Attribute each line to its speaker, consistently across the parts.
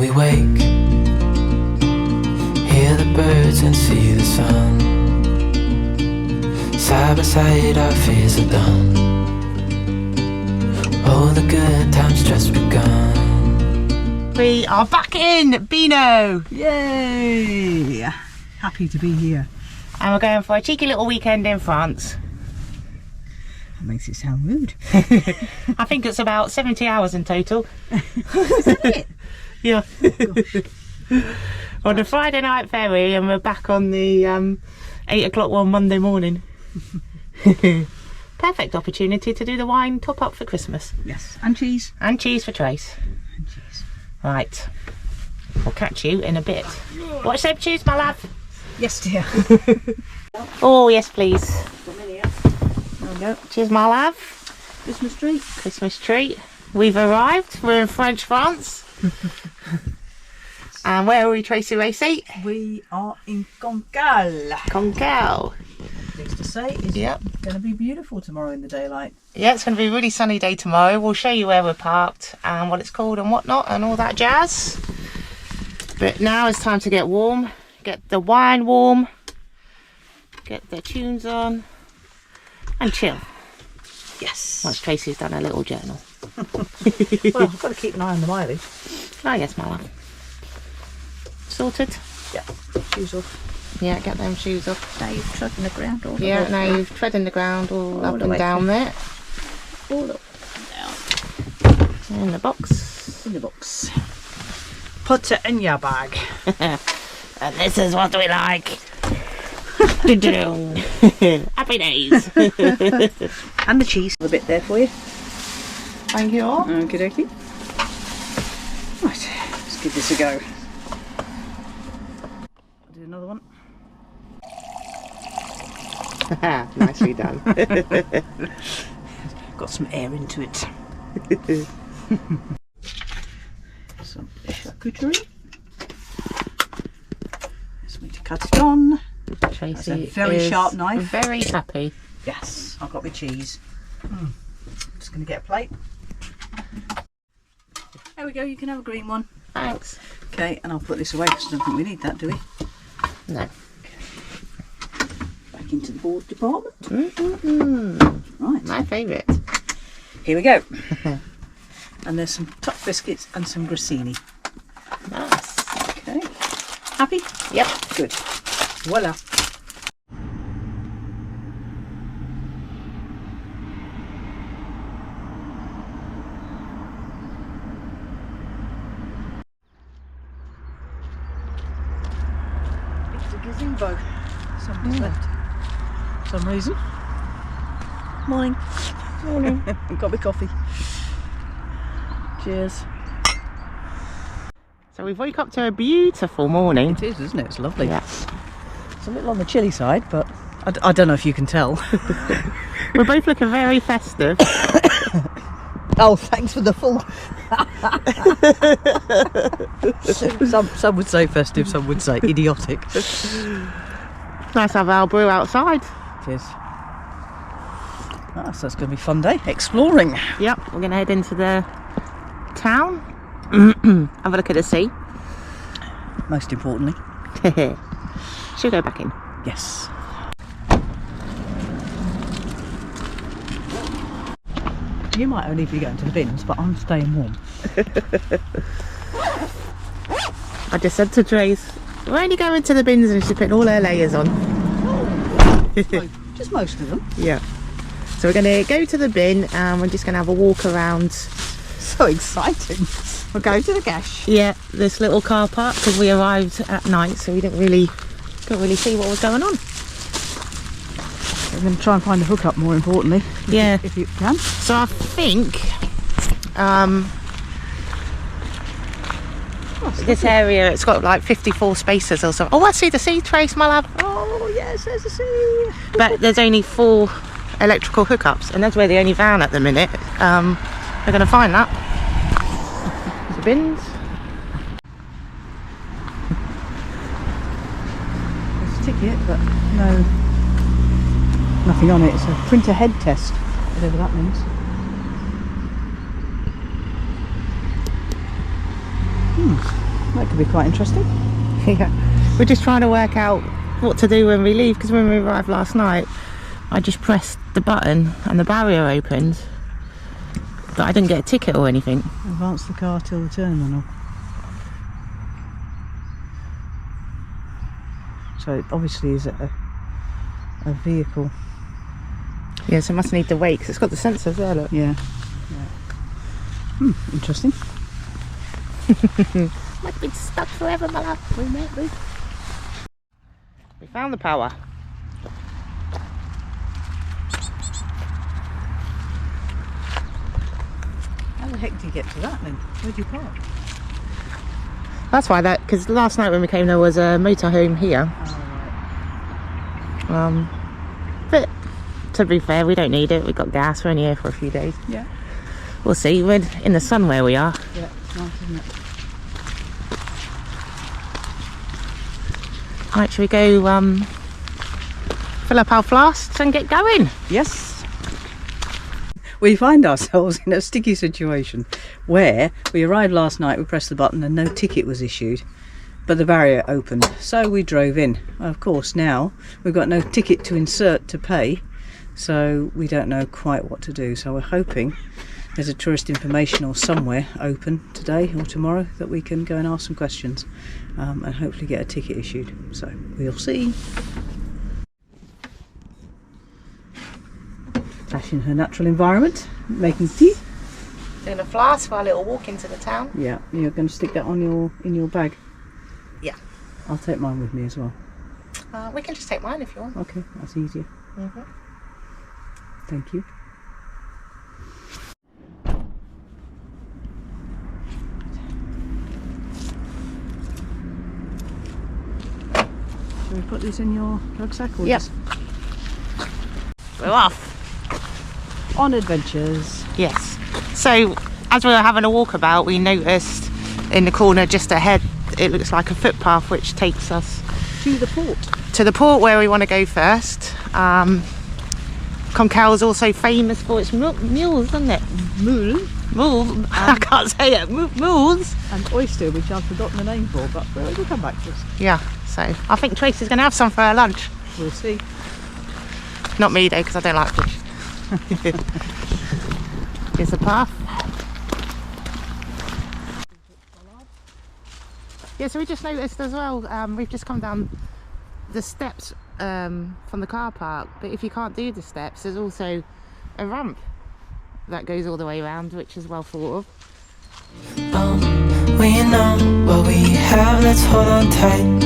Speaker 1: we wake, hear the birds and see the sun. Side by side our fears are done. All the good times just begun.
Speaker 2: We are back in Beano!
Speaker 3: Yay! Happy to be here.
Speaker 2: And we're going for a cheeky little weekend in France.
Speaker 3: That makes it sound rude.
Speaker 2: I think it's about 70 hours in total.
Speaker 3: Isn't it?
Speaker 2: Yeah.
Speaker 3: Oh,
Speaker 2: On a Friday night ferry, and we're back on the 8 o'clock one Monday morning. Perfect opportunity to do the wine top up for Christmas.
Speaker 3: yes. And cheese.
Speaker 2: And cheese for Trace.
Speaker 3: And cheese.
Speaker 2: Right. We'll catch you in a bit. What shape cheese, my love?
Speaker 3: Yes, dear.
Speaker 2: Oh, yes, please.
Speaker 3: There
Speaker 2: we go. Cheers, my love.
Speaker 3: Christmas tree.
Speaker 2: Christmas treat. We've arrived. We're in French France. And where are we, Tracy Racy?
Speaker 3: We are in Concal.
Speaker 2: Concal.
Speaker 3: Next to say, it's going to be beautiful tomorrow in the daylight.
Speaker 2: Yeah, it's going to be a really sunny day tomorrow. We'll show you where we're parked and what it's called and whatnot and all that jazz. But now it's time to get warm, get the wine warm, get the tunes on and chill.
Speaker 3: Yes.
Speaker 2: Once Tracy's done a little journal.
Speaker 3: Well, I've got to keep an eye on the mileage.
Speaker 2: Oh yes, my love. Sorted?
Speaker 3: Yeah. Shoes off.
Speaker 2: Yeah, get them shoes off.
Speaker 3: Now you've trodden the ground all
Speaker 2: Yeah,
Speaker 3: the
Speaker 2: now
Speaker 3: way.
Speaker 2: you've treading the ground all up
Speaker 3: the
Speaker 2: and
Speaker 3: way
Speaker 2: down
Speaker 3: through.
Speaker 2: there.
Speaker 3: All up and down.
Speaker 2: In the box.
Speaker 3: In the box. Put it in your bag.
Speaker 2: And this is what we like. Happy days.
Speaker 3: And the cheese. A bit there for you.
Speaker 2: Thank you all.
Speaker 3: Okie dokie. Right, let's give this a go. I'll do another one.
Speaker 2: Nicely done.
Speaker 3: Got some air into it. Some charcuterie. Just need to cut it on.
Speaker 2: Tracy
Speaker 3: That's a very
Speaker 2: is
Speaker 3: sharp knife.
Speaker 2: Very happy.
Speaker 3: Yes, I've got my cheese. Just going to get a plate. There we go, you can have a green one.
Speaker 2: Thanks.
Speaker 3: Okay, and I'll put this away because I don't think we need that, do we?
Speaker 2: No.
Speaker 3: Back into the board department. Right,
Speaker 2: My favourite.
Speaker 3: here we go. And there's some top biscuits and some grissini.
Speaker 2: Nice.
Speaker 3: Okay, happy?
Speaker 2: Yep.
Speaker 3: Good. Voila. It's a gazebo. Somebody's left. For some reason. Morning.
Speaker 2: Morning.
Speaker 3: Got my coffee. Cheers.
Speaker 2: So we've woke up to a beautiful morning.
Speaker 3: It is, isn't it? It's lovely.
Speaker 2: Yeah.
Speaker 3: It's a little on the chilly side, but I don't know if you can tell.
Speaker 2: We're both looking very festive.
Speaker 3: Oh, thanks for the full. some would say festive, some would say idiotic.
Speaker 2: Nice to have our brew outside.
Speaker 3: It is. Ah, so it's going to be a fun day. Exploring.
Speaker 2: Yep, we're going to head into the town. Have a look at the sea.
Speaker 3: Most importantly.
Speaker 2: She'll go back in.
Speaker 3: Yes. You might only be going to the bins, but I'm staying warm.
Speaker 2: I just said to Trace, we're only going to the bins, and she's putting all her layers on.
Speaker 3: Just most of them.
Speaker 2: Yeah. So we're going to go to the bin and we're just going to have a walk around.
Speaker 3: So exciting. We're going to the cache.
Speaker 2: Yeah, this little car park because we arrived at night, so we couldn't really see what was going on.
Speaker 3: We're going to try and find a hookup, more importantly.
Speaker 2: Yeah.
Speaker 3: If you can.
Speaker 2: So I think this area, it's got like 54 spaces or so. Oh, I see the sea, Trace, my love.
Speaker 3: Oh yes, there's a sea.
Speaker 2: But there's only 4 electrical hookups, and that's where the only van at the minute. We're going to find that. The bins.
Speaker 3: There's a ticket, but nothing on it. It's a printer head test, whatever that means. That could be quite interesting.
Speaker 2: Yeah, we're just trying to work out what to do when we leave, because when we arrived last night I just pressed the button and the barrier opened, but I didn't get a ticket or anything.
Speaker 3: Advance the car till the terminal. So it obviously is a vehicle.
Speaker 2: Yeah, so it must need to wait because it's got the sensors there, look.
Speaker 3: Yeah. Interesting.
Speaker 2: Might have been stuck forever, my love. We might be. We found the power.
Speaker 3: How the heck do you get to that then? Where do you park?
Speaker 2: That's why because last night when we came there was a motorhome here.
Speaker 3: Oh, right.
Speaker 2: But to be fair, we don't need it. We've got gas. We're only here for a few days.
Speaker 3: Yeah.
Speaker 2: We'll see. We're in the sun where we are.
Speaker 3: Yeah, it's nice, isn't it?
Speaker 2: Right, shall we go fill up our flasks and get going?
Speaker 3: Yes. We find ourselves in a sticky situation where we arrived last night, we pressed the button and no ticket was issued, but the barrier opened, so we drove in. Of course, now we've got no ticket to insert to pay, so we don't know quite what to do. So we're hoping there's a tourist informational somewhere open today or tomorrow that we can go and ask some questions and hopefully get a ticket issued. So we'll see. Tash in her natural environment, making tea.
Speaker 2: Doing a flask for our little walk into the town.
Speaker 3: Yeah, you're going to stick that on in your bag.
Speaker 2: Yeah.
Speaker 3: I'll take mine with me as well.
Speaker 2: We can just take mine if you want.
Speaker 3: Okay, that's easier. Thank you. Shall we put this in your rucksack? Or
Speaker 2: Yep.
Speaker 3: just
Speaker 2: We're off.
Speaker 3: on adventures?
Speaker 2: Yes. So as we were having a walkabout, we noticed in the corner just ahead it looks like a footpath which takes us
Speaker 3: To the port.
Speaker 2: to the port where we want to go first. Concal is also famous for its mules, isn't it?
Speaker 3: Mule
Speaker 2: Mules. I can't say it. Mules.
Speaker 3: and oyster, which I've forgotten the name for, but we'll come back to us.
Speaker 2: Yeah. So I think Tracy's going to have some for her lunch.
Speaker 3: We'll see.
Speaker 2: Not me though, because I don't like fish. Here's the path. Yeah, so we just noticed as well, we've just come down the steps from the car park, but if you can't do the steps, there's also a ramp that goes all the way around, which is well thought of.
Speaker 1: We know what we have, let's hold on tight.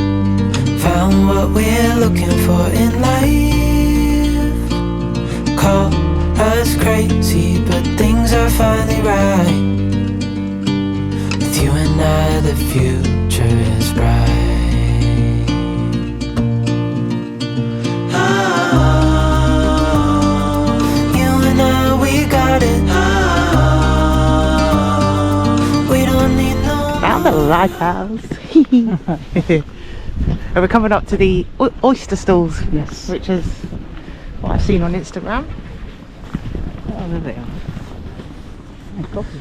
Speaker 1: Found what we're looking for in life. Call us crazy, but things are finally right. With you and I, the future is bright. Oh, you and I, we got it. Oh, we don't need no
Speaker 2: Found the lighthouse. And we're coming up to the oyster stalls,
Speaker 3: Yes.
Speaker 2: which is what I've seen on Instagram.
Speaker 3: Oh, there they are. And coffee.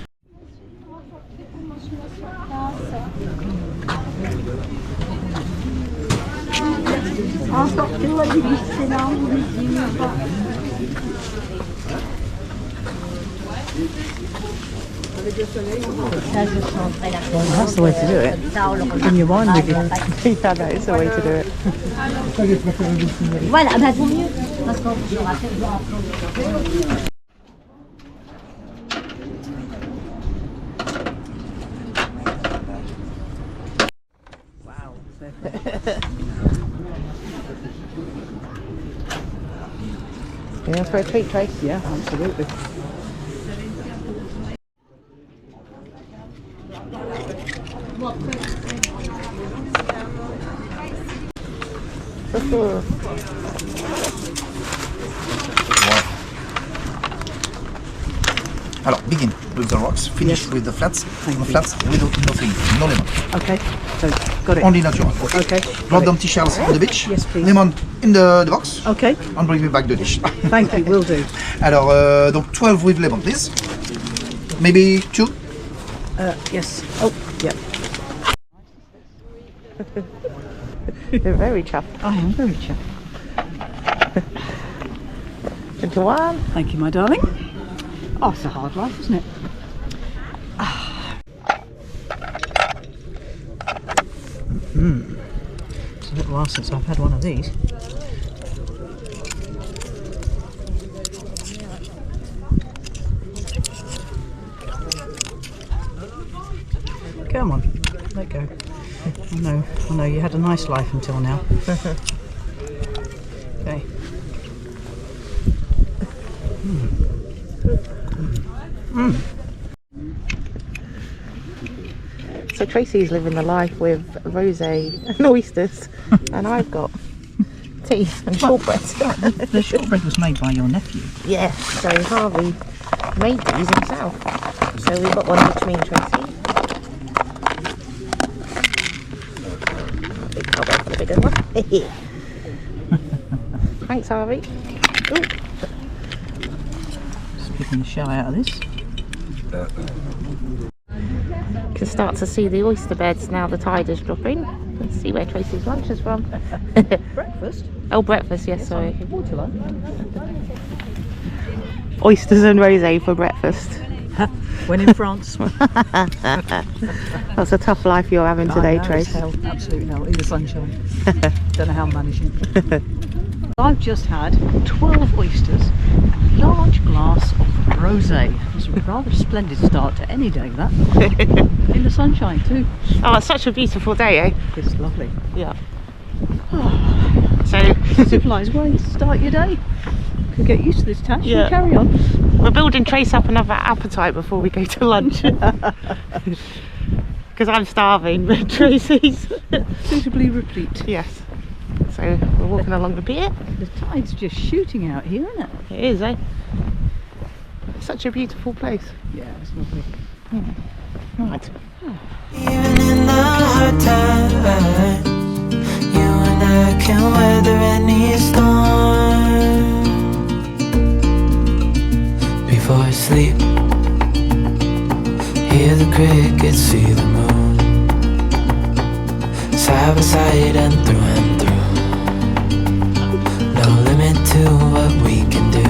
Speaker 3: Well, that's the way to do it. Bring your wine with you.
Speaker 2: Yeah, that is the way to do it.
Speaker 4: Voilà, bah vaut mieux. Parce qu'on aura fait
Speaker 3: Wow.
Speaker 2: Yeah, for a treat, Trace.
Speaker 3: Yeah, absolutely.
Speaker 5: Alors, begin with the rocks, finish with the flats.
Speaker 3: Thank
Speaker 5: On
Speaker 3: you.
Speaker 5: flats, with nothing, no lemon.
Speaker 3: Okay, so got it.
Speaker 5: Only natural. Okay.
Speaker 3: Okay.
Speaker 5: Drop them shells on the beach.
Speaker 3: Yes, please.
Speaker 5: Lemon in the box.
Speaker 3: Okay,
Speaker 5: And bring me back the dish.
Speaker 3: thank you, will do.
Speaker 5: Alors, donc 12 with lemon, please. Maybe 2.
Speaker 3: Yes. Oh, yeah.
Speaker 2: You're very chuffed.
Speaker 3: I am very chuffed.
Speaker 2: Into one.
Speaker 3: Thank you, my darling. Oh, it's a hard life, isn't it? It's a little while since I've had one of these. Come on, let go. I know, you had a nice life until now. Okay.
Speaker 2: So Tracy's living the life with rosé and oysters, and I've got tea and shortbread.
Speaker 3: The shortbread was made by your nephew.
Speaker 2: Yeah, so Harvey made these himself. So we've got one each, me and Tracy. I'll go for the bigger one. Thanks, Harvey. Ooh.
Speaker 3: Just picking the shell out of this.
Speaker 2: Can start to see the oyster beds now the tide is dropping. Let's see where Tracy's lunch is from.
Speaker 3: Breakfast?
Speaker 2: Oh, breakfast, yes, sorry.
Speaker 3: Water lunch.
Speaker 2: Oysters and rosé for breakfast.
Speaker 3: When in France.
Speaker 2: That's a tough life you're having today,
Speaker 3: I know,
Speaker 2: Trace.
Speaker 3: it's hell, absolute hell, in the sunshine. Don't know how I'm managing. I've just had 12 oysters and a large glass of rosé. It's a rather splendid start to any day, that. In the sunshine too.
Speaker 2: Oh, it's such a beautiful day, eh?
Speaker 3: It's lovely.
Speaker 2: Yeah. So
Speaker 3: Civilised way to start your day. Could get used to this, Tash.
Speaker 2: Yeah.
Speaker 3: Carry on.
Speaker 2: we're building Trace up another appetite before we go to lunch. Because I'm starving, but Tracy's
Speaker 3: Suitably replete.
Speaker 2: yes. So we're walking along the pier.
Speaker 3: The tide's just shooting out here, isn't it?
Speaker 2: It is, eh? Such a beautiful place.
Speaker 3: Yeah, it's lovely.
Speaker 2: Right.
Speaker 1: Even in the hard times, you and I can weather any storm. Before I sleep, hear the crickets, see the moon, side by side and through. No limit to what we can do.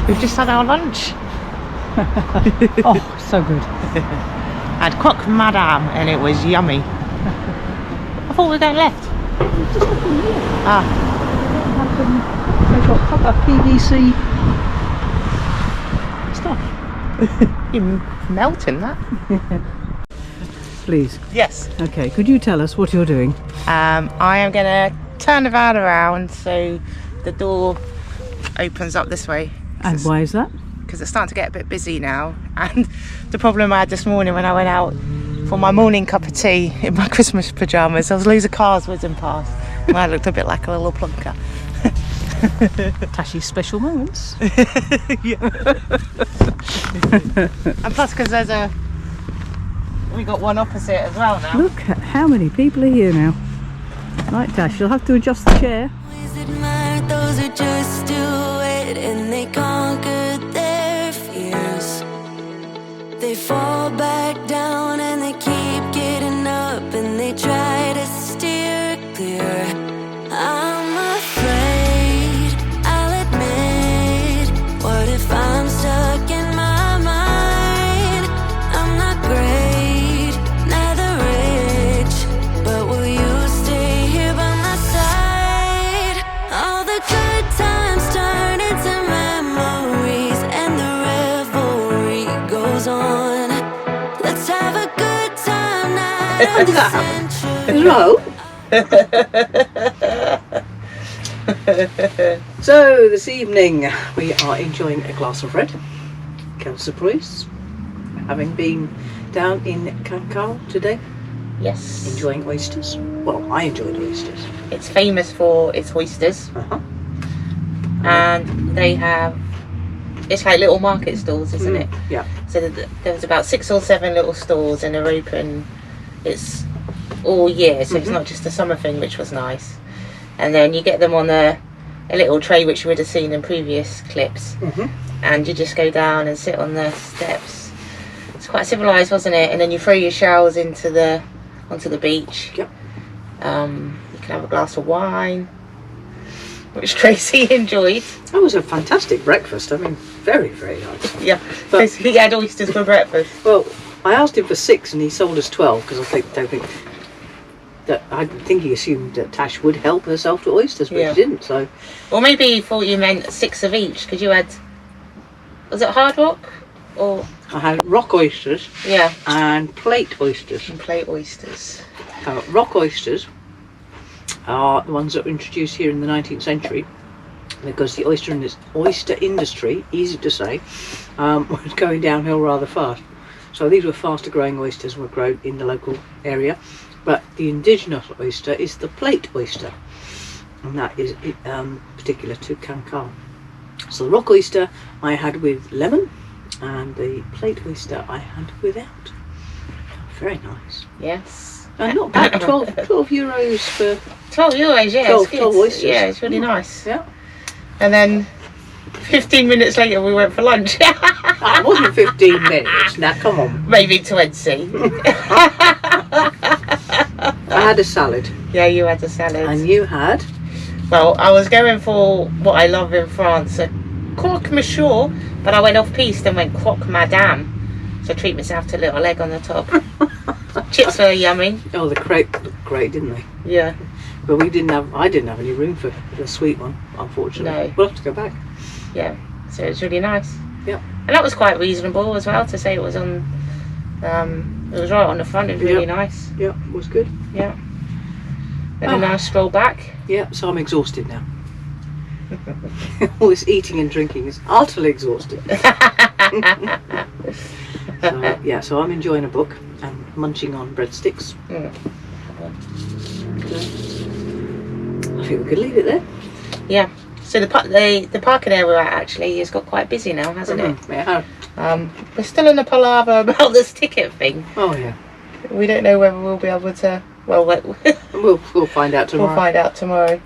Speaker 2: We've just had our lunch.
Speaker 3: Oh, so good.
Speaker 2: I had croque madame and it was yummy. I thought we were going left.
Speaker 3: Just looking here.
Speaker 2: Ah,
Speaker 3: They've got proper PVC stuff.
Speaker 2: you're melting that.
Speaker 3: Please.
Speaker 2: Yes.
Speaker 3: Okay, could you tell us what you're doing?
Speaker 2: I am going to turn the van around so the door opens up this way.
Speaker 3: And why is that?
Speaker 2: Because it's starting to get a bit busy now. And the problem I had this morning when I went out for my morning cup of tea in my Christmas pyjamas, there was loads of cars whizzing past. And I looked a bit like a little plunker.
Speaker 3: Tashy's special moments.
Speaker 2: And plus, because we got one opposite as well now.
Speaker 3: Look at how many people are here now. Right, Tash, you'll have to adjust the chair.
Speaker 6: Always admired those who just do it and they conquered their fears. They fall back down and they keep getting up and they try to steer clear. I'm afraid, I'll admit. What if I'm stuck in my mind? I'm not great, neither rich, but will you stay here by my side? All the good times turn into memories and the revelry goes on. Let's have a good time night of the century.
Speaker 3: Hello. So this evening we are enjoying a glass of red, quelle surprise, having been down in Concal today,
Speaker 2: Yes.
Speaker 3: enjoying oysters. Well, I enjoyed oysters.
Speaker 2: It's famous for its oysters. And they have, it's like little market stalls, isn't it?
Speaker 3: Yeah.
Speaker 2: So there was about 6 or 7 little stalls and they're open, it's all year, so it's not just a summer thing, which was nice. And then you get them on a little tray, which you would have seen in previous clips, and you just go down and sit on the steps. It's quite civilised, wasn't it? And then you throw your shells onto the beach.
Speaker 3: Yep.
Speaker 2: You can have a glass of wine, which Tracy enjoyed.
Speaker 3: That was a fantastic breakfast. I mean, very, very nice.
Speaker 2: Yeah,
Speaker 3: But-
Speaker 2: he had oysters for breakfast.
Speaker 3: Well, I asked him for 6 and he sold us 12 because I think he assumed that Tash would help herself to oysters, but
Speaker 2: Yeah.
Speaker 3: she didn't. So
Speaker 2: Or maybe he thought you meant 6 of each, because you had, was it hard rock? Or,
Speaker 3: I had rock oysters
Speaker 2: yeah,
Speaker 3: and plate oysters.
Speaker 2: and plate oysters.
Speaker 3: Rock oysters are the ones that were introduced here in the 19th century because the oyster industry, easy to say, was going downhill rather fast. So these were faster growing oysters and were grown in the local area. But the indigenous oyster is the plate oyster, and that is particular to Concal. So the rock oyster I had with lemon, and the plate oyster I had without. Very nice.
Speaker 2: Yes.
Speaker 3: And not bad, 12 euros for...
Speaker 2: €12, yeah,
Speaker 3: 12
Speaker 2: it's good.
Speaker 3: 12 oysters.
Speaker 2: Yeah, it's really nice.
Speaker 3: Yeah.
Speaker 2: And then 15 minutes later we went for lunch.
Speaker 3: That wasn't 15 minutes. Now, come on.
Speaker 2: Maybe 20.
Speaker 3: I had a salad.
Speaker 2: Yeah, you had a salad.
Speaker 3: And you had?
Speaker 2: Well, I was going for what I love in France, a croque monsieur, but I went off piste and went croque madame. So treat myself to a little egg on the top. Chips were yummy.
Speaker 3: Oh, the crepe looked great, didn't they?
Speaker 2: Yeah.
Speaker 3: But I didn't have any room for the sweet one, unfortunately.
Speaker 2: No.
Speaker 3: We'll have to go back.
Speaker 2: Yeah. So it was really nice.
Speaker 3: Yeah.
Speaker 2: And that was quite reasonable as well to say it was on, it was right on the front. It was really nice.
Speaker 3: Yeah, it was good.
Speaker 2: Yeah. Then a nice stroll back.
Speaker 3: Yeah, so I'm exhausted now. All this eating and drinking is utterly exhausted. So I'm enjoying a book and munching on breadsticks. I think we could leave it there.
Speaker 2: Yeah. So the parking area we're at actually has got quite busy now, hasn't it?
Speaker 3: Yeah.
Speaker 2: We're still in a palaver about this ticket thing.
Speaker 3: Oh yeah.
Speaker 2: We don't know whether we'll be able to. Well,
Speaker 3: We'll find out tomorrow.
Speaker 2: we'll find out tomorrow.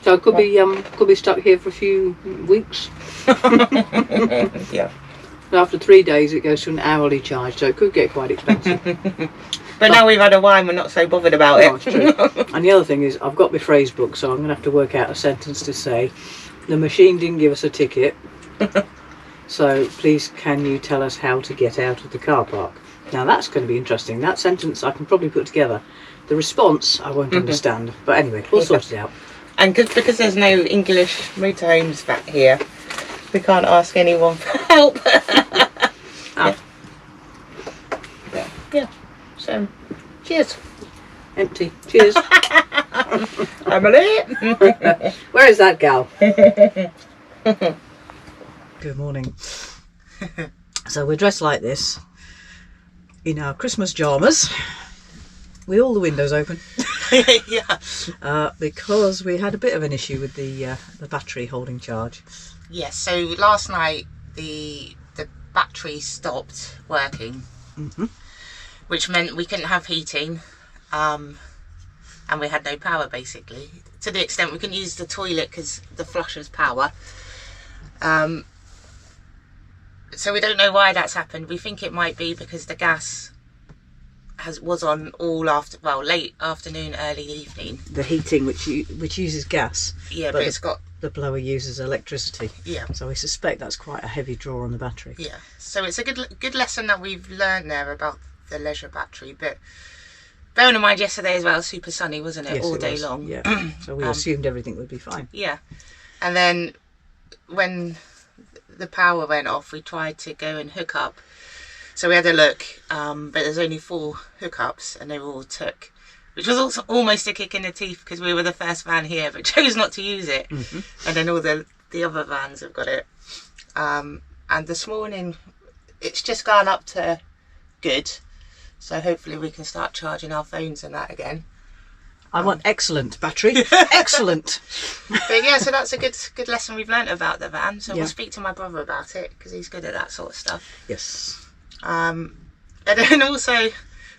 Speaker 3: So it could be stuck here for a few weeks.
Speaker 2: Yeah.
Speaker 3: After 3 days, it goes to an hourly charge, so it could get quite expensive.
Speaker 2: But now we've had a wine, we're not so bothered about
Speaker 3: Oh,
Speaker 2: it.
Speaker 3: it's true. And the other thing is, I've got my phrase book, so I'm going to have to work out a sentence to say, the machine didn't give us a ticket, so please can you tell us how to get out of the car park? Now that's going to be interesting. That sentence I can probably put together. The response I won't understand, but anyway, we'll sort it out.
Speaker 2: And because there's no English motorhomes back here, we can't ask anyone for help. Yeah. So, cheers.
Speaker 3: Empty. Cheers.
Speaker 2: Emily.
Speaker 3: Where is that gal? Good morning. So we're dressed like this in our Christmas pyjamas with all the windows open.
Speaker 2: Yeah.
Speaker 3: Because we had a bit of an issue with the battery holding charge.
Speaker 2: Yes, so last night the battery stopped working, which meant we couldn't have heating, and we had no power basically. To the extent we couldn't use the toilet because the flusher's power. So we don't know why that's happened. We think it might be because the gas was on all late afternoon, early evening.
Speaker 3: The heating, which uses gas.
Speaker 2: Yeah, but it's got.
Speaker 3: The blower uses electricity.
Speaker 2: Yeah.
Speaker 3: So I suspect that's quite a heavy draw on the battery.
Speaker 2: Yeah. So it's a good lesson that we've learned there about the leisure battery. But bearing in mind yesterday as well, super sunny, wasn't it?
Speaker 3: Yes,
Speaker 2: all
Speaker 3: it
Speaker 2: day
Speaker 3: was.
Speaker 2: long.
Speaker 3: Yeah. So we assumed everything would be fine.
Speaker 2: Yeah. And then when the power went off, we tried to go and hook up. So we had a look, but there's only 4 hookups and they were all took. Which was also almost a kick in the teeth because we were the first van here but chose not to use it. And then all the other vans have got it. And this morning it's just gone up to good. So hopefully we can start charging our phones and that again.
Speaker 3: I want excellent battery. Excellent.
Speaker 2: But yeah, so that's a good lesson we've learnt about the van. So
Speaker 3: Yeah.
Speaker 2: we'll speak to my brother about it because he's good at that sort of stuff.
Speaker 3: Yes.
Speaker 2: And then also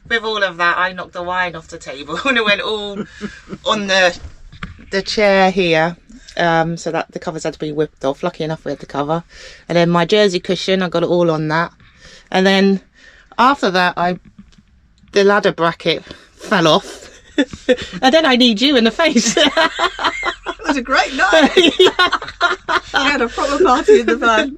Speaker 2: with all of that, I knocked the wine off the table and it went all on the chair here. So that the covers had to be whipped off. Lucky enough we had the cover. And then my jersey cushion, I got it all on that. And then after that, the ladder bracket fell off. And then I need you in the face.
Speaker 3: It was a great night. I had a proper party in the van.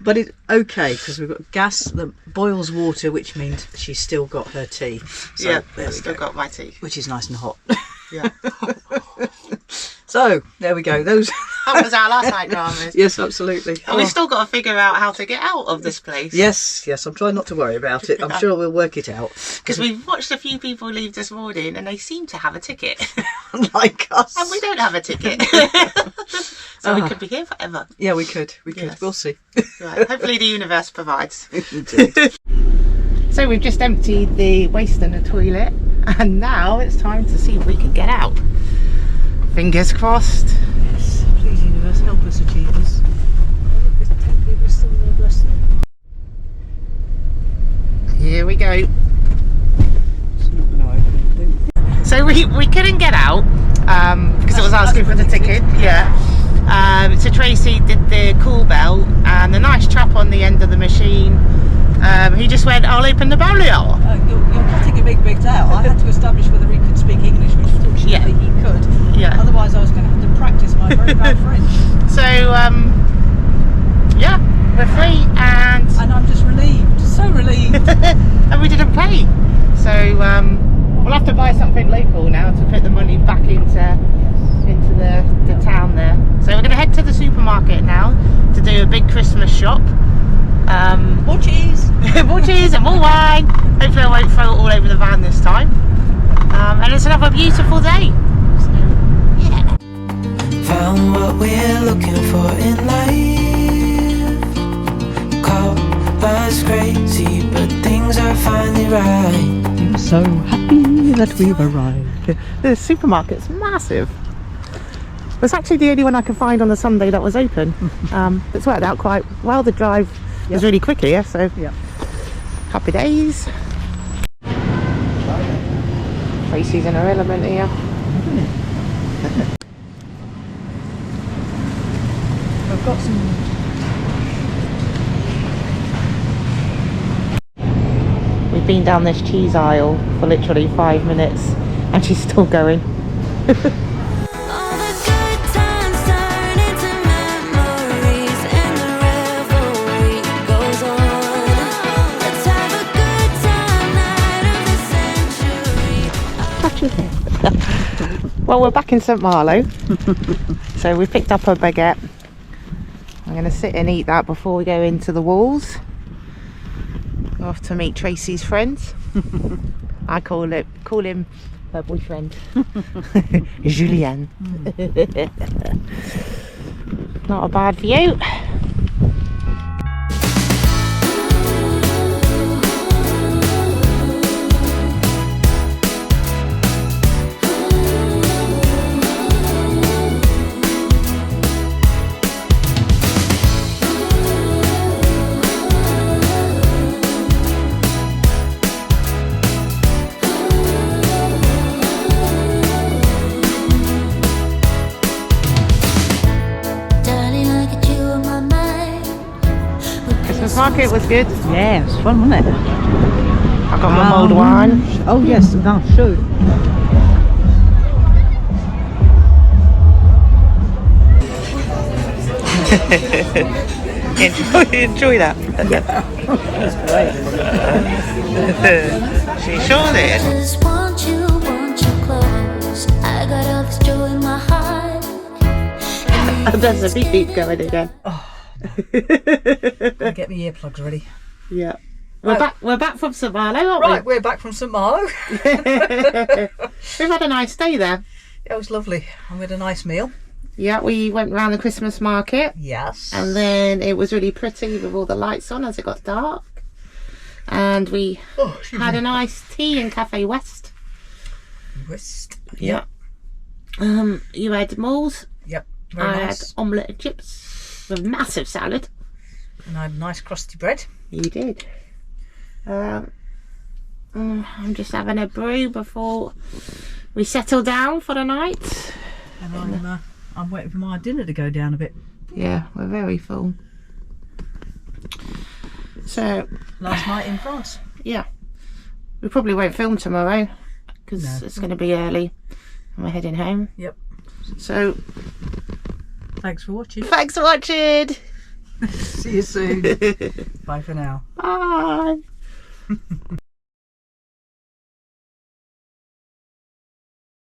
Speaker 3: But it's okay because we've got gas that boils water, which means she's still got her tea. So
Speaker 2: Yeah,
Speaker 3: there
Speaker 2: I've
Speaker 3: we
Speaker 2: still
Speaker 3: go.
Speaker 2: got my tea.
Speaker 3: Which is nice and hot.
Speaker 2: Yeah.
Speaker 3: So there we go. Those.
Speaker 2: That was our last night dramas.
Speaker 3: Yes, absolutely.
Speaker 2: And we've still got to figure out how to get out of this place.
Speaker 3: Yes. I'm trying not to worry about it. I'm sure we'll work it out.
Speaker 2: Because we've watched a few people leave this morning and they seem to have a ticket.
Speaker 3: Like us.
Speaker 2: And we don't have a ticket. So we could be here forever.
Speaker 3: Yeah, we could.
Speaker 2: Yes.
Speaker 3: We'll see.
Speaker 2: Right. Hopefully the universe provides.
Speaker 3: Indeed.
Speaker 2: So we've just emptied the waste in the toilet and now it's time to see if we can get out. Fingers crossed.
Speaker 3: Yes. Please, universe, help us achieve this.
Speaker 2: Here we go.
Speaker 3: It's not going to open, I think.
Speaker 2: So we couldn't get out because it was asking for the ticket. Yeah. So Tracy did the call bell and the nice chap on the end of the machine, he just went, "I'll open the barrier."
Speaker 3: You're cutting a big bit out. I had to establish whether he could speak English, which fortunately
Speaker 2: Yeah.
Speaker 3: he could.
Speaker 2: Yeah.
Speaker 3: Otherwise I was going to have to practice my very bad French.
Speaker 2: So yeah, we're free and
Speaker 3: I'm just relieved. So relieved.
Speaker 2: and we didn't pay. So we'll have to buy something local now to put the money back into the town there. So we're going to head to the supermarket now to do a big Christmas shop.
Speaker 3: More cheese.
Speaker 2: More cheese and more wine. Hopefully I won't throw it all over the van this time. And it's another beautiful day. So, yeah.
Speaker 1: Found what we're looking for in life. Call us crazy, but things are finally right.
Speaker 3: I'm so happy that we've arrived.
Speaker 2: The supermarket's massive. It's actually the only one I could find on the Sunday that was open. It's worked out quite well. The drive was really quick here, so
Speaker 3: Yeah.
Speaker 2: happy days. Tracy's in her element here.
Speaker 3: I've got some.
Speaker 2: We've been down this cheese aisle for literally 5 minutes and she's still going.
Speaker 6: All the good times turn into memories and the revelry goes on. Let's have a good time, night of the century.
Speaker 2: Well, we're back in St Malo. So we picked up a baguette. I'm going to sit and eat that before we go into the walls. We're off to meet Tracy's friends. I call him her boyfriend. Julien. Not a bad view.
Speaker 6: Darling, I got you on my mind.
Speaker 2: Christmas market was good.
Speaker 3: Yeah, it's fun, wasn't it?
Speaker 2: I got my mulled wine.
Speaker 3: Oh yes, no, sure.
Speaker 2: Enjoy that.
Speaker 3: That's great.
Speaker 2: She sure did.
Speaker 6: Just want you close. I got all this joy in my heart.
Speaker 2: There's a beep beep going again.
Speaker 3: Get my earplugs ready.
Speaker 2: Yeah. We're back from St Malo, aren't
Speaker 3: Right, we're back from St Malo.
Speaker 2: we? We've had a nice day there.
Speaker 3: It was lovely. And we had a nice meal.
Speaker 2: Yeah, we went round the Christmas market
Speaker 3: Yes.
Speaker 2: and then it was really pretty with all the lights on as it got dark. And we had a nice tea in Cafe West.
Speaker 3: West.
Speaker 2: Yeah. You had malls.
Speaker 3: Yep. Very
Speaker 2: I
Speaker 3: nice.
Speaker 2: had omelette and chips with massive salad.
Speaker 3: And I had nice crusty bread.
Speaker 2: You did. I'm just having a brew before we settle down for the night.
Speaker 3: And I'm waiting for my dinner to go down a bit.
Speaker 2: Yeah, we're very full. So,
Speaker 3: Last night in France.
Speaker 2: yeah. We probably won't film tomorrow because
Speaker 3: No.
Speaker 2: it's going to be early and we're heading home.
Speaker 3: Yep.
Speaker 2: So,
Speaker 3: Thanks for watching.
Speaker 2: thanks for watching.
Speaker 3: See you soon. Bye for now.
Speaker 2: Bye.